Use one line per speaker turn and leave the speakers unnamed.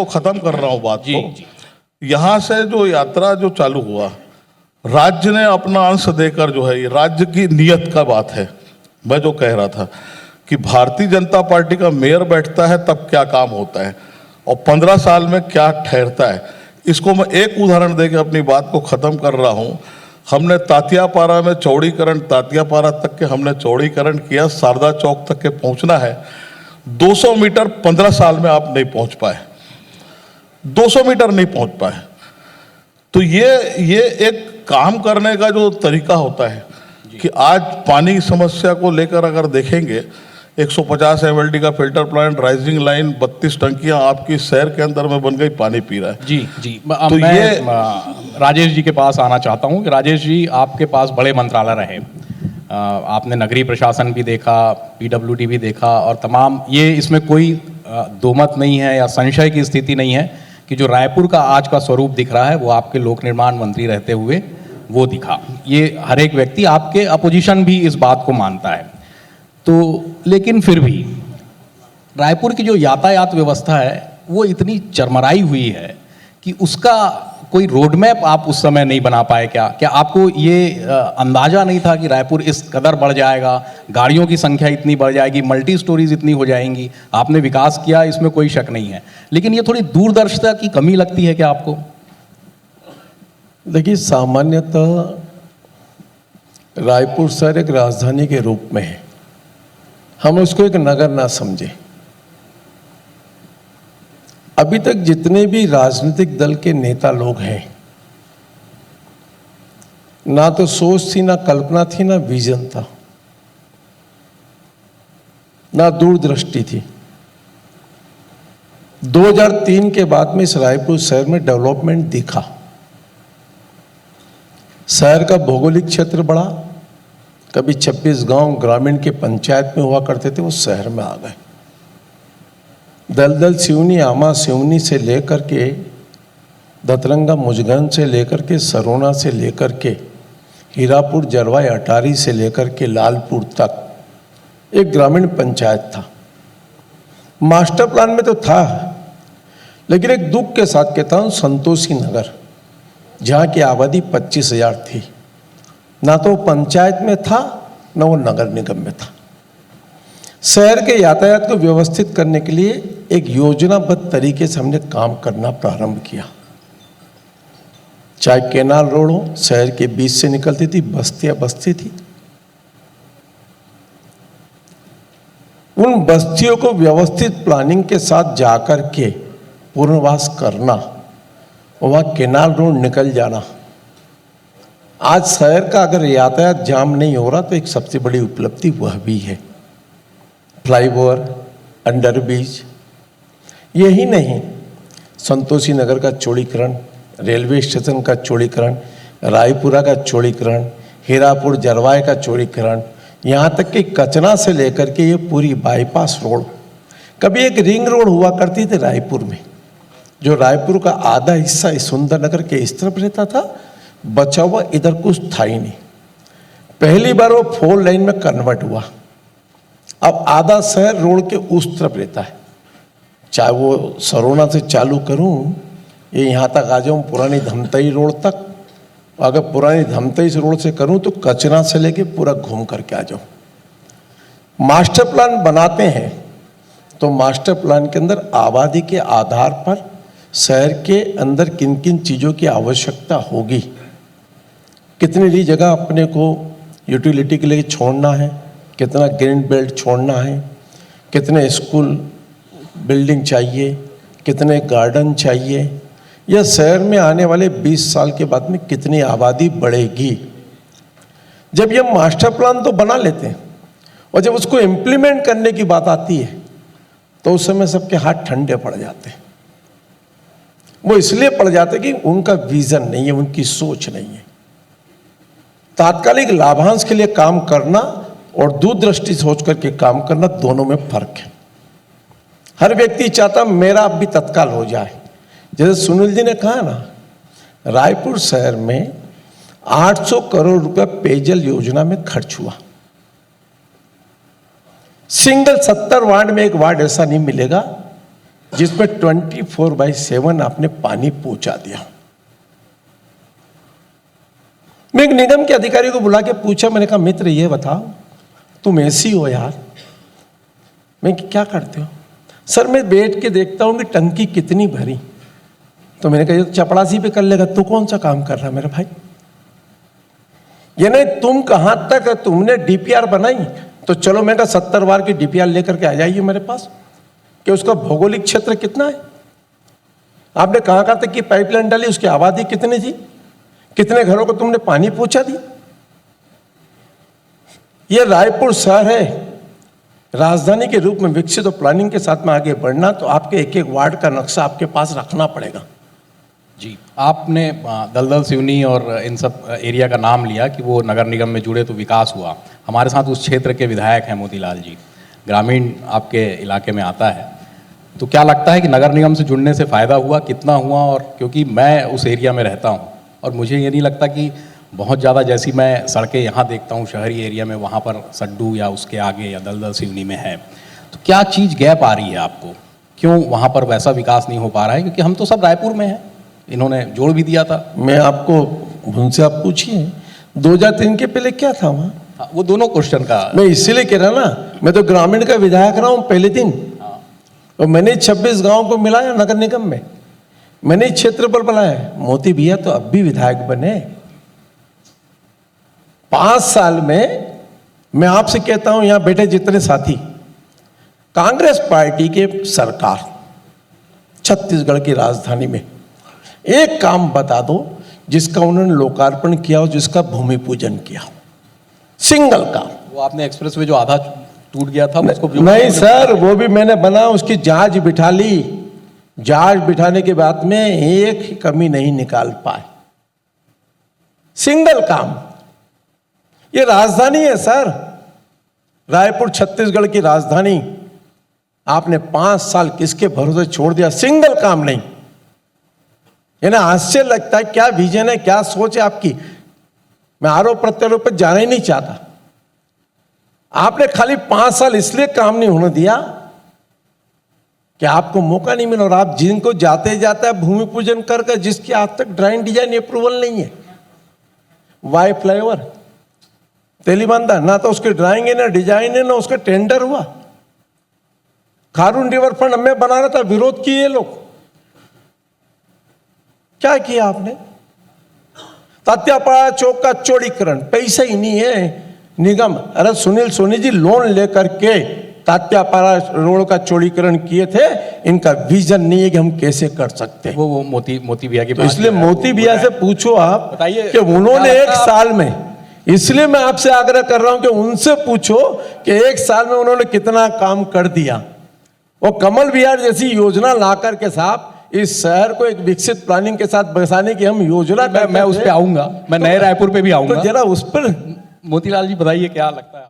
को खत्म कर रहा हूं बात
जी,
को।
जी।
यहां से जो यात्रा जो चालू हुआ, राज्य ने अपना अंश देकर जो है, ये राज्य की नियत का बात है। मैं जो कह रहा था कि भारतीय जनता पार्टी का मेयर बैठता है तब क्या काम होता है और 15 साल में क्या ठहरता है, इसको मैं एक उदाहरण देकर अपनी बात को खत्म कर रहा हूं। हमने तातियापारा में चौड़ीकरण, तातियापारा तक के हमने चौड़ीकरण किया, शारदा चौक तक के पहुंचना है, 200 मीटर 15 साल में आप नहीं पहुंच पाए, 200 मीटर नहीं पहुंच पाए। तो ये एक काम करने का जो तरीका होता है कि आज पानी की समस्या को लेकर अगर देखेंगे, 150 MLD का फिल्टर प्लांट, राइजिंग लाइन, 32 टंकियां आपकी शहर के अंदर में बन गई, पानी पी रहा है।
जी जी।
तो
मैं राजेश जी के पास आना चाहता हूं कि राजेश जी, आपके पास बड़े मंत्रालय रहे, आपने नगरीय प्रशासन भी देखा, PWD भी देखा, और तमाम, ये इसमें कोई दोमत नहीं है या संशय की स्थिति नहीं है कि जो रायपुर का आज का स्वरूप दिख रहा है वो आपके लोक निर्माण मंत्री रहते हुए वो दिखा। ये हर एक व्यक्ति, आपके अपोजिशन भी इस बात को मानता है। तो लेकिन फिर भी रायपुर की जो यातायात व्यवस्था है वो इतनी चरमराई हुई है कि उसका कोई रोड मैप आप उस समय नहीं बना पाए क्या? क्या आपको ये अंदाजा नहीं था कि रायपुर इस कदर बढ़ जाएगा, गाड़ियों की संख्या इतनी बढ़ जाएगी, मल्टी स्टोरीज इतनी हो जाएंगी? आपने विकास किया, इसमें कोई शक नहीं है, लेकिन ये थोड़ी दूरदर्शिता की कमी लगती है क्या आपको?
देखिए, सामान्यतः रायपुर शहर एक राजधानी के रूप में है, हम उसको एक नगर ना समझे। अभी तक जितने भी राजनीतिक दल के नेता लोग हैं, ना तो सोच थी, ना कल्पना थी, ना विजन था, ना दूरदृष्टि थी। 2003 के बाद में इस रायपुर शहर में डेवलपमेंट दिखा। शहर का भौगोलिक क्षेत्र बढ़ा, कभी 26 गांव ग्रामीण के पंचायत में हुआ करते थे, वो शहर में आ गए। दलदल, सिवनी, आमा सिवनी से लेकर के दतरंगा, मुजगन से लेकर के सरोना से लेकर के हीरापुर, जरवाई, अटारी से लेकर के लालपुर तक एक ग्रामीण पंचायत था। मास्टर प्लान में तो था, लेकिन एक दुख के साथ कहता हूँ, संतोषी नगर जहाँ की आबादी 25,000 थी, ना तो पंचायत में था, ना वो नगर निगम में था। शहर के यातायात को व्यवस्थित करने के लिए एक योजनाबद्ध तरीके से हमने काम करना प्रारंभ किया। चाहे केनाल रोड हो, शहर के बीच से निकलती थी, बस्तियां बस्ती थी, उन बस्तियों को व्यवस्थित प्लानिंग के साथ जाकर के पुनर्वास करना, वहां केनाल रोड निकल जाना। आज शहर का अगर यातायात जाम नहीं हो रहा तो एक सबसे बड़ी उपलब्धि वह भी है। फ्लाईओवर, अंडरब्रिज, यही नहीं, संतोषी नगर का चौड़ीकरण, रेलवे स्टेशन का चौड़ीकरण, रायपुरा का चौड़ीकरण, हीरापुर जरवाई का चौड़ीकरण, यहाँ तक कि कचना से लेकर के ये पूरी बाईपास रोड। कभी एक रिंग रोड हुआ करती थी रायपुर में, जो रायपुर का आधा हिस्सा इस सुंदर नगर के इस तरफ रहता था, बचा हुआ इधर कुछ था ही नहीं। पहली बार वो 4 लाइन में कन्वर्ट हुआ। अब आधा शहर रोड के उस तरफ रहता है। चाहे वो सरोना से चालू करूं, ये यहाँ तक आ जाऊँ पुरानी धमतई रोड तक, अगर पुरानी धमतई से रोड से करूं तो कचरा से लेके पूरा घूम करके आ जाऊं। मास्टर प्लान बनाते हैं तो मास्टर प्लान के अंदर आबादी के आधार पर शहर के अंदर किन किन चीज़ों की आवश्यकता होगी, कितनी ली जगह अपने को यूटिलिटी के लिए छोड़ना है, कितना ग्रीन बेल्ट छोड़ना है, कितने स्कूल बिल्डिंग चाहिए, कितने गार्डन चाहिए, या शहर में आने वाले 20 साल के बाद में कितनी आबादी बढ़ेगी। जब ये मास्टर प्लान तो बना लेते हैं और जब उसको इम्प्लीमेंट करने की बात आती है तो उस समय सबके हाथ ठंडे पड़ जाते हैं। वो इसलिए पड़ जाते कि उनका विजन नहीं है, उनकी सोच नहीं है। तात्कालिक लाभांश के लिए काम करना और दूरदृष्टि सोच करके काम करना, दोनों में फर्क है। हर व्यक्ति चाहता मेरा अब भी तत्काल हो जाए। जैसे सुनील जी ने कहा ना, रायपुर शहर में 800 करोड़ रुपया पेयजल योजना में खर्च हुआ। सिंगल 70 वार्ड में एक वार्ड ऐसा नहीं मिलेगा जिसमें 24/7 आपने पानी पहुंचा दिया। मैं एक निगम के अधिकारी को बुला के पूछा, मैंने कहा मित्र ये बताओ तुम ऐसी हो यार, मैं क्या करते हो? सर मैं बैठ के देखता हूं कि टंकी कितनी भरी। तो मैंने कहा ये तो चपड़ासी पे कर लेगा, तू कौन सा काम कर रहा है मेरे भाई? ये नहीं तुम कहां तक है, तुमने डीपीआर बनाई तो चलो मैं कहा 70 बार की डीपीआर लेकर के आ जाइए मेरे पास कि उसका भौगोलिक क्षेत्र कितना है, आपने कहां कहां तक की पाइपलाइन डाली, उसकी आबादी कितनी थी, कितने घरों को तुमने पानी पहुंचा दिया। ये रायपुर शहर है, राजधानी के रूप में विकसित और प्लानिंग के साथ में आगे बढ़ना तो आपके एक एक वार्ड का नक्शा आपके पास रखना पड़ेगा।
जी, आपने दलदल सिवनी और इन सब एरिया का नाम लिया कि वो नगर निगम में जुड़े तो विकास हुआ। हमारे साथ उस क्षेत्र के विधायक हैं मोतीलाल जी, ग्रामीण आपके इलाके में आता है, तो क्या लगता है कि नगर निगम से जुड़ने से फ़ायदा हुआ, कितना हुआ? और क्योंकि मैं उस एरिया में रहता हूँ और मुझे ये नहीं लगता कि बहुत ज़्यादा, जैसी मैं सड़कें यहाँ देखता हूँ शहरी एरिया में, वहाँ पर सड्डू या उसके आगे या दलदल सिवनी में है, तो क्या चीज़ गैप आ रही है आपको? क्यों वहाँ पर वैसा विकास नहीं हो पा रहा है? क्योंकि हम तो सब रायपुर में हैं, इन्होंने जोड़ भी दिया था।
मैं आपको उनसे आप पूछिए 2003 के पहले क्या था वहाँ?
वो दोनों क्वेश्चन का
मैं इसीलिए कह रहा ना, मैं तो ग्रामीण का विधायक रहा हूँ पहले दिन, और मैंने 26 गांव को मिलाया नगर निगम में, मैंने क्षेत्रफल बनाया। मोती भैया तो अब भी विधायक बने। 5 साल में मैं आपसे कहता हूं, यहां बैठे जितने साथी, कांग्रेस पार्टी के सरकार छत्तीसगढ़ की राजधानी में एक काम बता दो जिसका उन्होंने लोकार्पण किया हो, जिसका भूमि पूजन किया हो, सिंगल काम।
वो आपने एक्सप्रेसवे जो आधा टूट गया था उसको
नहीं सर, वो भी मैंने बना, उसकी जांच बिठा ली, जांच बिठाने के बाद में एक कमी नहीं निकाल पाए, सिंगल काम। ये राजधानी है सर, रायपुर छत्तीसगढ़ की राजधानी, आपने 5 साल किसके भरोसे छोड़ दिया, सिंगल काम नहीं। इन्हें आश्चर्य लगता है, क्या विजन है, क्या सोच है आपकी। मैं आरोप प्रत्यारोप पर जाना ही नहीं चाहता। आपने खाली 5 साल इसलिए काम नहीं होने दिया कि आपको मौका नहीं मिला, और आप जिनको जाते जाते भूमि पूजन कर जिसकी आज तक ड्राइंग डिजाइन अप्रूवल नहीं है, वाई फ्लाईओवर तेलीबांधा, ना तो उसकी ड्राइंग है, ना डिजाइन है, ना उसका टेंडर हुआ। खारून रिवर फ्रंट हमें बना रहा था, विरोध किए लोग। क्या किया आपने? तात्यापाड़ा चौक का चौड़ीकरण, पैसा ही नहीं है निगम। अरे सुनील सोनी जी लोन लेकर के तात्यापाड़ा रोड का चौड़ीकरण किए थे, इनका विजन नहीं है कि हम कैसे कर सकते हैं।
वो मोती भैया की
तो इसलिए मोती भैया से पूछो आप
बताइए
कि उन्होंने 1 साल में, इसलिए मैं आपसे आग्रह कर रहा हूं कि उनसे पूछो कि 1 साल में उन्होंने कितना काम कर दिया। वो कमल विहार जैसी योजना लाकर के साहब इस शहर को एक विकसित प्लानिंग के साथ बसाने की हम योजना,
मैं उस पे आऊंगा, मैं नए रायपुर पे भी आऊंगा।
तो जरा उस पर
मोतीलाल जी बताइए क्या लगता है?